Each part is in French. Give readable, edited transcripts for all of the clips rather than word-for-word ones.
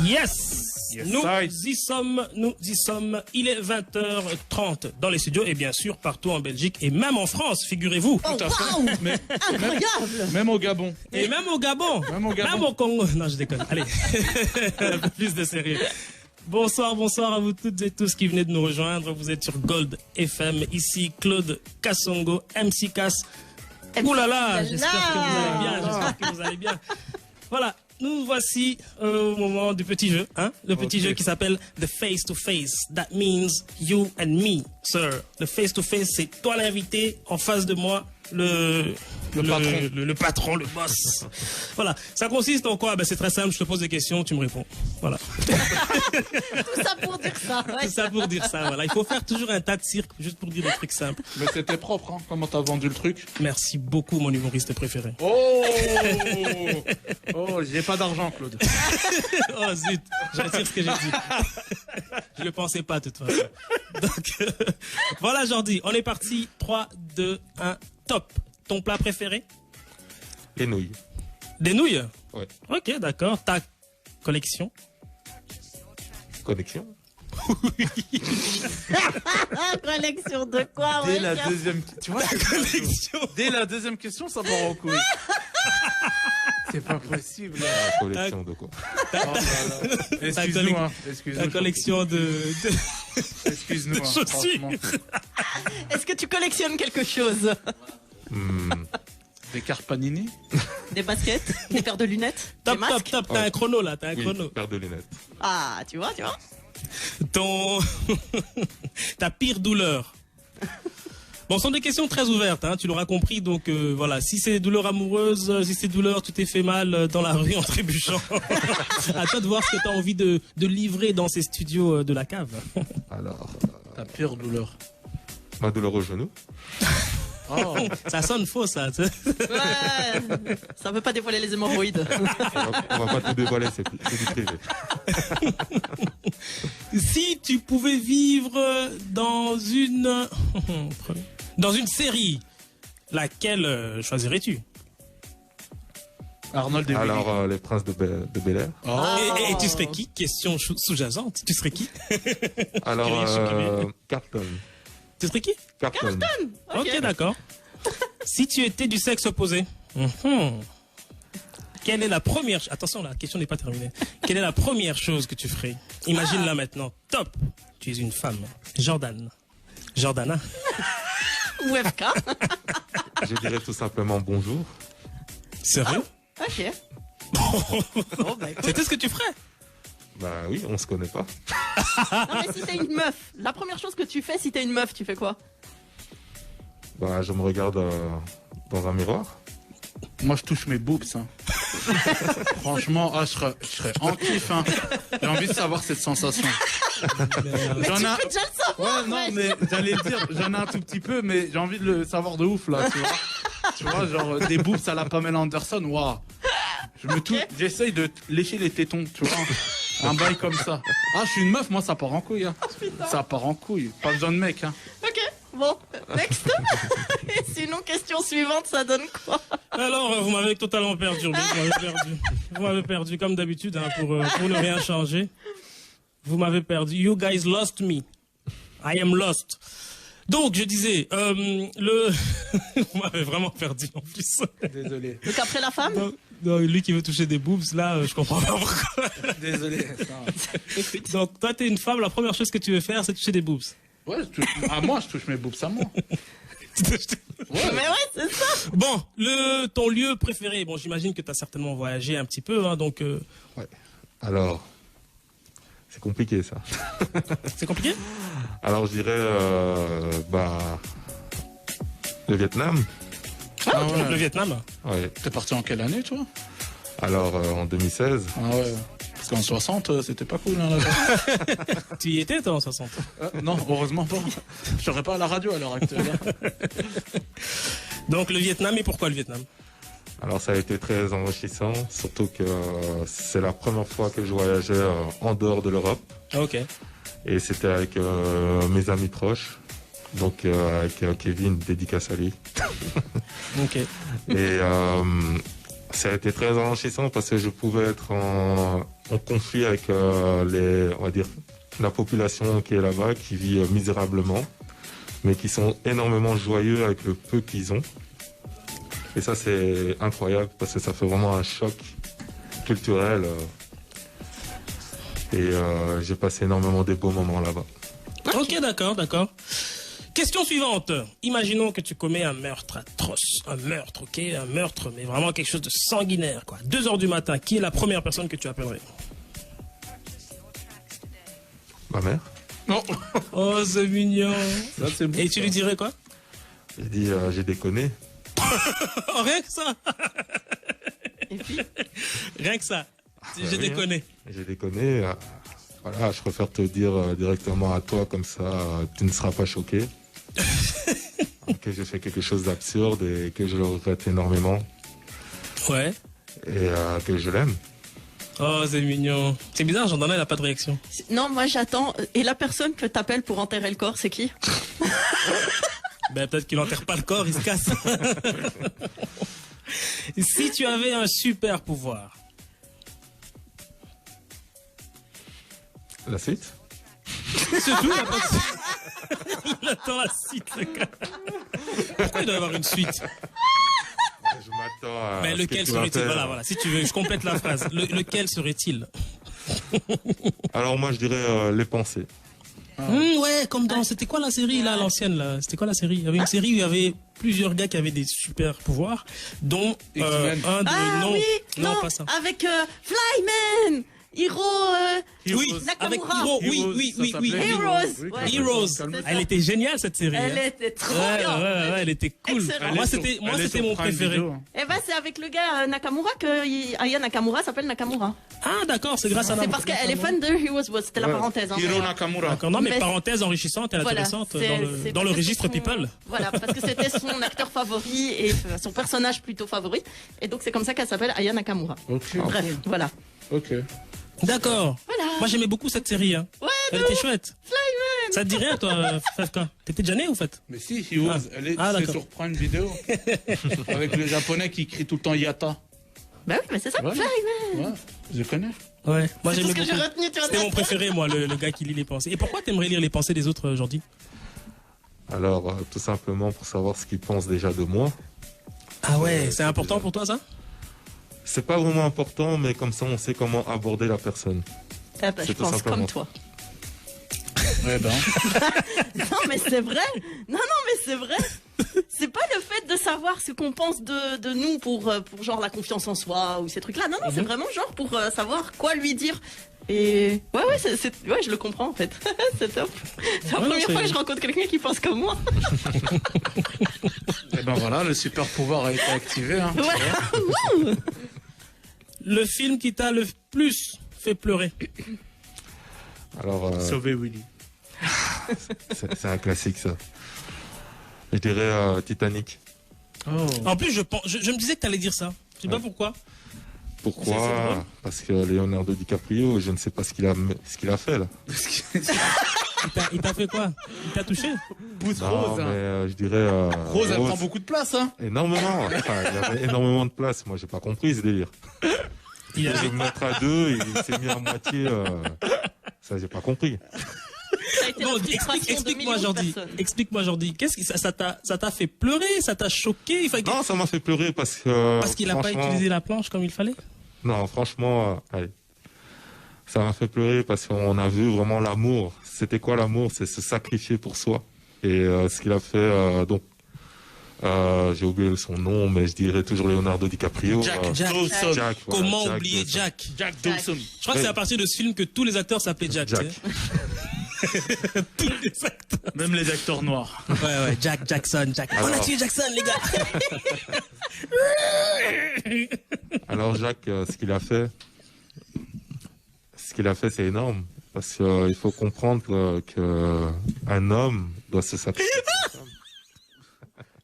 Yes, nous y sommes, il est 20h30 dans les studios et bien sûr partout en Belgique et même en France, figurez-vous. Oh, wow. Incroyable. Même au Gabon. Et même au Gabon. Même au Congo. Non, je déconne. Allez, un peu plus de sérieux. Bonsoir à vous toutes et tous qui venez de nous rejoindre. Vous êtes sur Gold FM. Ici Claude Kassongo, MC Kass. Ouh là là, j'espère que vous allez bien. Voilà, nous voici au moment du petit jeu, hein? Le petit jeu qui s'appelle The Face to Face. That means you and me, sir. Le face to face, c'est toi l'invité, en face de moi, le patron, le boss. Voilà. Ça consiste en quoi? Ben, c'est très simple. Je te pose des questions, tu me réponds. Voilà. Tout ça pour dire ça. Ouais. Tout ça pour dire ça. Voilà. Il faut faire toujours un tas de cirque juste pour dire des trucs simples. Mais c'était propre, hein. Comment t'as vendu le truc? Merci beaucoup, mon humoriste préféré. Oh, j'ai pas d'argent, Claude. Oh zut, je retire ce que j'ai dit. Je le pensais pas, de toute façon. Donc, voilà, Jordi, on est parti. 3, 2, 1, top. Ton plat préféré? Les nouilles. Des nouilles? Ouais. Ok, d'accord. Ta collection? Connexion. Collection de quoi? Dès Ouais, la deuxième, tu vois, Collection. dès la deuxième question, ça part en couille. C'est pas possible. La collection de quoi? Excuse-nous, hein. Ta collection de Excuse-nous, hein, chaussures. franchement. Est-ce que tu collectionnes quelque chose? Des cartes Panini. Des baskets? Des paires de lunettes? Des Top. masques? T'as un chrono là, t'as un Oui, chrono. paire de lunettes. Ah, tu vois. Ta pire douleur. Bon, ce sont des questions très ouvertes, hein, tu l'auras compris. Donc voilà, si c'est douleur amoureuse, si c'est douleur, tu t'es fait mal dans la rue en trébuchant. À toi de voir ce que tu as envie de livrer dans ces studios de la cave. Alors, Ta pire douleur. ma douleur au genou. Oh. Ça sonne faux, ça. Tu sais. Ouais. Ça veut pas dévoiler les hémorroïdes. On va pas tout dévoiler, c'est du privé. Si tu pouvais vivre dans une série, laquelle choisirais-tu? Arnold et Willy. Alors, les princes de Bel-Air. Oh. Et tu serais qui? Question sous-jacente. Tu serais qui? Alors, Carlton. Tu serais qui? Carlton. Ok, d'accord. Si tu étais du sexe opposé, quelle est la première... Attention, la question n'est pas terminée. Quelle est la première chose que tu ferais? Imagine là maintenant. Top. Tu es une femme. Jordana. Ou FK. Je dirais tout simplement bonjour. Sérieux? Ok. Bon, bah écoute. C'est tout ce que tu ferais? Bah oui, on se connaît pas. Non, mais si t'es une meuf, la première chose que tu fais si t'es une meuf, tu fais quoi? Bah, je me regarde dans un miroir. Moi, je touche mes boobs, hein. Franchement, je serais en kiff, hein. J'ai envie de savoir cette sensation. Mais J'en tu ai- peux déjà le savoir. Ouais, non, mais j'allais le dire, j'en ai un tout petit peu, mais j'ai envie de le savoir de ouf, là, tu vois. Tu vois, genre, des boobs à la Pamela Anderson, waouh. J'essaye de lécher les tétons, tu vois. Un bail comme ça. Ah, je suis une meuf, moi, ça part en couille, hein. Ça part en couille. Pas besoin de mec, hein. Ok, bon, next. Et sinon, question suivante, ça donne quoi? Alors, vous m'avez totalement perdu. Vous m'avez perdu comme d'habitude, hein, pour ne rien changer. Vous m'avez perdu. You guys lost me. I am lost. Donc, je disais, vous m'avez vraiment perdu en plus. Désolé. Donc après la femme? Donc, lui qui veut toucher des boobs, là, je comprends pas pourquoi. Désolé. Donc, toi, t'es une femme, la première chose que tu veux faire, c'est toucher des boobs. Ouais, moi, je touche mes boobs à moi. Mais ouais, c'est ça. Bon, ton lieu préféré, bon, j'imagine que t'as certainement voyagé un petit peu, hein, donc... Ouais. Alors, c'est compliqué, ça. C'est compliqué? Alors, je dirais, le Vietnam. Ah ouais. Le Vietnam? Ouais. T'es parti en quelle année, toi? Alors, en 2016. Ah ouais. Parce qu'en 60, c'était pas cool, hein, là-bas. Tu y étais, toi, en 60? Non, heureusement pas. Je serais pas à la radio à l'heure actuelle. Hein. Donc, le Vietnam, et pourquoi le Vietnam? Alors, ça a été très enrichissant, surtout que c'est la première fois que je voyageais en dehors de l'Europe. Ok. Et c'était avec mes amis proches. Donc, avec Kevin, dédicace à lui. Ok. Et ça a été très enrichissant parce que je pouvais être en conflit avec on va dire, la population qui est là-bas, qui vit misérablement, mais qui sont énormément joyeux avec le peu qu'ils ont. Et ça, c'est incroyable parce que ça fait vraiment un choc culturel. Et j'ai passé énormément des beaux moments là-bas. Ok, d'accord. Question suivante. Imaginons que tu commets un meurtre atroce. Un meurtre, ok? Un meurtre, mais vraiment quelque chose de sanguinaire, quoi. 2h du matin, qui est la première personne que tu appellerais? Ma mère. Non. Oh, c'est mignon. Ça, c'est beau, Et tu lui dirais quoi? J'ai dit, j'ai déconné. Oh, rien que ça. Et puis, Rien que ça. J'ai oui, déconné. J'ai déconné. Voilà, je préfère te dire directement à toi, comme ça, tu ne seras pas choqué. Que j'ai fait quelque chose d'absurde et que je le regrette énormément. Ouais. Et que je l'aime. Oh, c'est mignon. C'est bizarre, Jean-Dana, il n'a pas de réaction. non, moi j'attends. Et la personne que t'appelles pour enterrer le corps, c'est qui? Ben, peut-être qu'il n'enterre pas le corps, il se casse. Si tu avais un super pouvoir. La suite? C'est tout, il a pas de suite. Il attend la suite, le gars. Pourquoi il doit y avoir une suite? Je m'attends à. Mais ce que lequel tu vas serait-il? faire. Voilà, si tu veux, je complète la phrase. Lequel serait-il? Alors, moi, je dirais les pensées. Ouais, comme dans. C'était quoi la série, là, l'ancienne, là? C'était quoi la série? Il y avait une série où il y avait plusieurs gars qui avaient des super pouvoirs, dont X-Men. un de. Ah non, oui, non, pas ça. avec Flyman, Hiro, Oui, avec Nakamura. Hiro, Heroes, oui. ça s'appelait Heroes, Oui, ouais. Heroes. C'est ça. Elle était géniale, cette série. Elle hein. était trop Ouais, bien. ouais, elle était cool. Excellent. Moi, Elle est c'était, sur- moi, elle est c'était sur mon Prime préféré. Video. Eh ben, c'est avec le gars Nakamura que Aya Nakamura s'appelle Nakamura. Ah, d'accord, c'est grâce à C'est parce qu'elle est fan de Heroes. C'était la Ouais. parenthèse. Hein, Hiro mais- Nakamura. D'accord, non, mais Mais- parenthèse enrichissante et Voilà, intéressante c'est- c'est dans le parce que registre son- People. Voilà, parce que c'était son acteur favori et son personnage plutôt favori. Et donc c'est comme ça qu'elle s'appelle Aya Nakamura. Ok. Bref, voilà. Ok. D'accord. Voilà. Moi, j'aimais beaucoup cette série. Hein. Ouais, Elle était chouette. Ça te dit rien, toi, Fafka? T'étais déjà né, ou fait? Mais si, Heroes, Ah. elle est Ah, c'est d'accord. sur Prime Video. Avec le japonais qui crie tout le temps Yata. Bah oui, mais c'est ça, Ouais. Flyman. Ouais, je connais. Ouais. Moi, C'est tout j'aimais ce que j'ai beaucoup. retenu, tu vois. C'était mon préféré, moi, le gars qui lit les pensées. Et pourquoi t'aimerais lire les pensées des autres, Jordi? Alors, tout simplement pour savoir ce qu'ils pensent déjà de moi. Ah ouais, c'est important pour toi, ça? C'est pas vraiment important, mais comme ça, on sait comment aborder la personne. Ah bah, C'est je tout pense simplement. comme toi. Ouais, ben. Non, mais c'est vrai. Non, mais c'est vrai. C'est pas le fait de savoir ce qu'on pense de nous pour genre la confiance en soi ou ces trucs-là. Non, c'est vraiment genre pour savoir quoi lui dire. Et ouais, ouais, je le comprends en fait. C'est top. C'est la Ouais, première c'est- fois que je rencontre quelqu'un qui pense comme moi. Et ben voilà, le super pouvoir a été activé. Hein. Voilà. Le film qui t'a le plus fait pleurer? Alors, Sauver Willy. c'est un classique, ça. Je dirais Titanic. En plus, je me disais que t'allais dire ça. Je sais pas pourquoi. C'est drôle. Pourquoi? Parce que Leonardo DiCaprio, je ne sais pas ce qu'il a fait, là. Il t'a fait quoi? Il t'a touché? Pousse Non, Rose. mais Hein. je dirais... Rose, elle prend beaucoup de place. Hein. Énormément. Enfin, il y avait énormément de place. Moi, j'ai pas compris ce délire. Il Je avait- vais me mettre à deux et il s'est mis à moitié. Ça, j'ai pas compris. Ça a été Bon, la frustration de explique-moi, millions de Jordi. personnes. Explique-moi, Jordi. Qu'est-ce qui ça t'a fait pleurer? Ça t'a choqué? Non, ça m'a fait pleurer parce que. Parce qu'il a pas franchement- utilisé la planche comme il fallait? Non, franchement, allez. Ça m'a fait pleurer parce qu'on a vu vraiment l'amour. C'était quoi l'amour? C'est se sacrifier pour soi. Et ce qu'il a fait, donc. J'ai oublié son nom, mais je dirais toujours Leonardo DiCaprio. Jack Jack. Dawson. Jack, voilà, Comment Jack oublier Dawson. Jack? Jack Dawson. Je crois que c'est à partir de ce film que tous les acteurs s'appelaient Jack. Jack. tu sais. Tous les acteurs. Même les acteurs noirs. Ouais, Jack Jackson, Jack. On a Alors. tué Jackson, les gars. Alors Jacques, ce qu'il a fait, c'est énorme. Parce qu'il faut comprendre qu'un homme doit se sacrifier.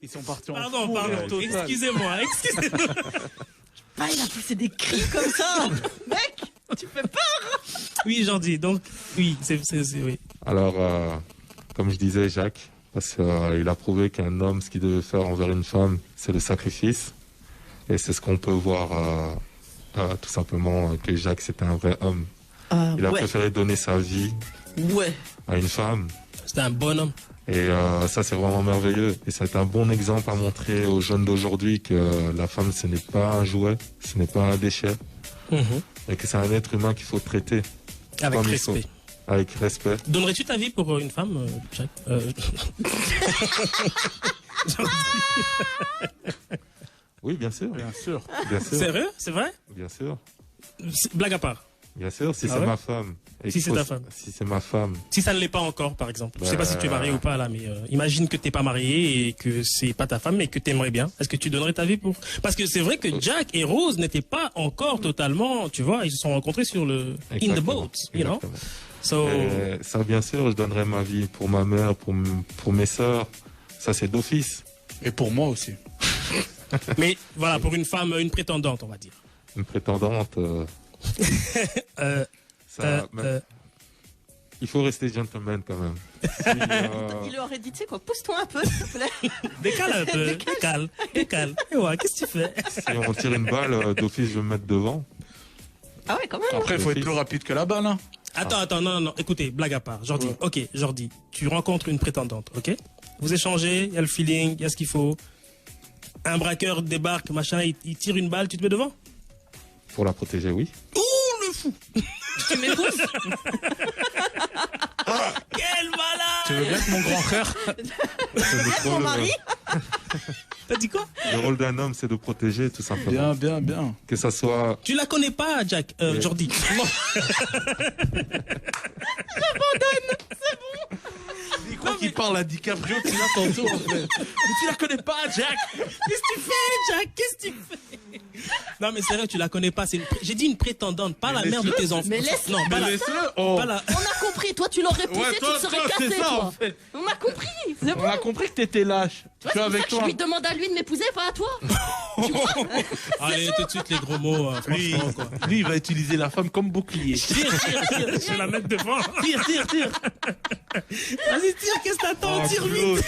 Ils sont partis en Pardon, fou, pardon. total. Excusez-moi. Ah, il a poussé des cris comme ça. Mec, tu fais peur. Oui, Jordi. Donc, oui, oui. Alors, comme je disais, Jacques, parce qu'il a prouvé qu'un homme, ce qu'il devait faire envers une femme, c'est le sacrifice. Et c'est ce qu'on peut voir tout simplement que Jacques c'était un vrai homme. Il a préféré donner sa vie à une femme. C'était un bon homme. Et ça c'est vraiment merveilleux. Et c'est un bon exemple à montrer aux jeunes d'aujourd'hui que la femme ce n'est pas un jouet, ce n'est pas un déchet. Et que c'est un être humain qu'il faut traiter. Avec respect. Avec respect. Donnerais-tu ta vie pour une femme, Jacques Oui, bien sûr. Bien sûr. Bien sûr. Sérieux? C'est vrai? Bien sûr. Blague à part. Bien sûr, si c'est ma femme. Si c'est ta femme. Si c'est ma femme. Si ça ne l'est pas encore, par exemple. Je sais pas si tu es marié ou pas, là, mais imagine que tu n'es pas marié et que c'est pas ta femme, mais que tu aimerais bien. Est-ce que tu donnerais ta vie pour... Parce que c'est vrai que Jack et Rose n'étaient pas encore totalement, tu vois, ils se sont rencontrés sur le... Exactement. In the boat, you know? So... Ça, bien sûr, je donnerais ma vie pour ma mère, pour mes sœurs. Ça, c'est d'office. Et pour moi aussi. Mais voilà, pour une femme, une prétendante, on va dire. Une prétendante... il faut rester gentleman quand même. Il aurait dit, tu sais quoi, pousse-toi un peu, s'il te plaît. Décale un peu, décale. Et ouais, qu'est-ce que tu fais? Si on tire une balle, d'office, je vais me mettre devant. Ah ouais, quand même. Après, il faut être plus rapide que la balle. Hein. Attends, non, écoutez, blague à part. Jordi, ok, Jordi, tu rencontres une prétendante, ok? Vous échangez, il y a le feeling, il y a ce qu'il faut. Un braqueur débarque, machin, il tire une balle, tu te mets devant? Pour la protéger, oui. Oh, le fou! Tu m'épouses? Quel malade! Tu veux bien que mon grand frère... Mon mari? T'as dit quoi? Le rôle d'un homme, c'est de protéger, tout simplement. Bien. Que ça soit... Tu la connais pas, Jack, Jordi. J'abandonne, c'est bon. Il croit qu'il parle à DiCaprio, tu l'as tantôt, en fait. Mais tu la connais pas, Jack. Qu'est-ce que tu fais, Jack? Qu'est-ce que tu fais? Non, mais c'est vrai, tu la connais pas. J'ai dit une prétendante, pas la mère de tes enfants. Mais laisse-le. Non, pas la... Oh. Pas la... On a compris, toi tu l'aurais poussé, tu te serais cassé, c'est ça, toi. en fait. On a compris, c'est bon. On a compris que t'étais lâche. Tu vois, c'est pour ça que je lui demande à lui de m'épouser, pas à toi. Allez, tout de suite les gros mots, franchement, quoi. Lui, il va utiliser la femme comme bouclier. Tire. Je vais la mettre devant. Tire. Vas-y, tire, qu'est-ce que t'attends? Tire vite.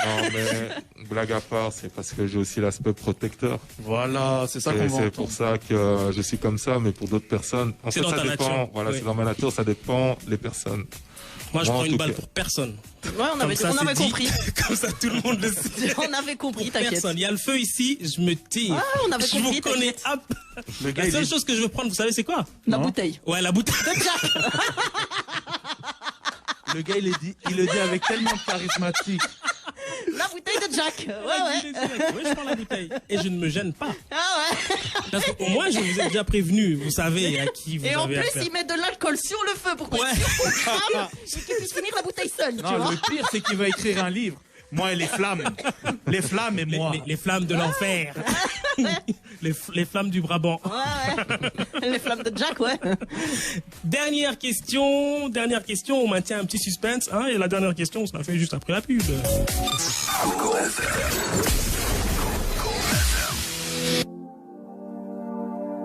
Non, mais blague à part, c'est parce que j'ai aussi l'aspect protecteur. Voilà, c'est ça qu'on va C'est pour ça que je suis comme ça, mais pour d'autres personnes, en fait, ça dépend. Nature. Voilà, c'est dans ma nature, ça dépend les personnes. Moi, je prends une balle pour personne. Ouais, on avait compris. Comme ça, tout le monde le sait. On avait compris, t'inquiète. Personne. Il y a le feu ici, je me tire. Ah, on avait compris, je vous connais. Hop. La seule chose que je veux prendre, vous savez, c'est quoi? La bouteille. Ouais, la bouteille. Le gars, il le dit avec tellement de charismatique. La bouteille de Jack. Ouais. Je prends la bouteille. Et je ne me gêne pas. Ah ouais. Parce qu'au moins, je vous ai déjà prévenu. Vous savez à qui vous Et en avez plus, affaire. il met de l'alcool sur le feu pour pas être sûr qu'on crame et qu'il puisse finir la bouteille seule, tu Non, vois. le pire, c'est qu'il va écrire un livre. Moi et les flammes. Les flammes et moi. Les flammes de l'enfer. les flammes du Brabant. Ouais. Les flammes de Jack, ouais. Dernière question, on maintient un petit suspense, hein, et la dernière question, on se la fait juste après la pub.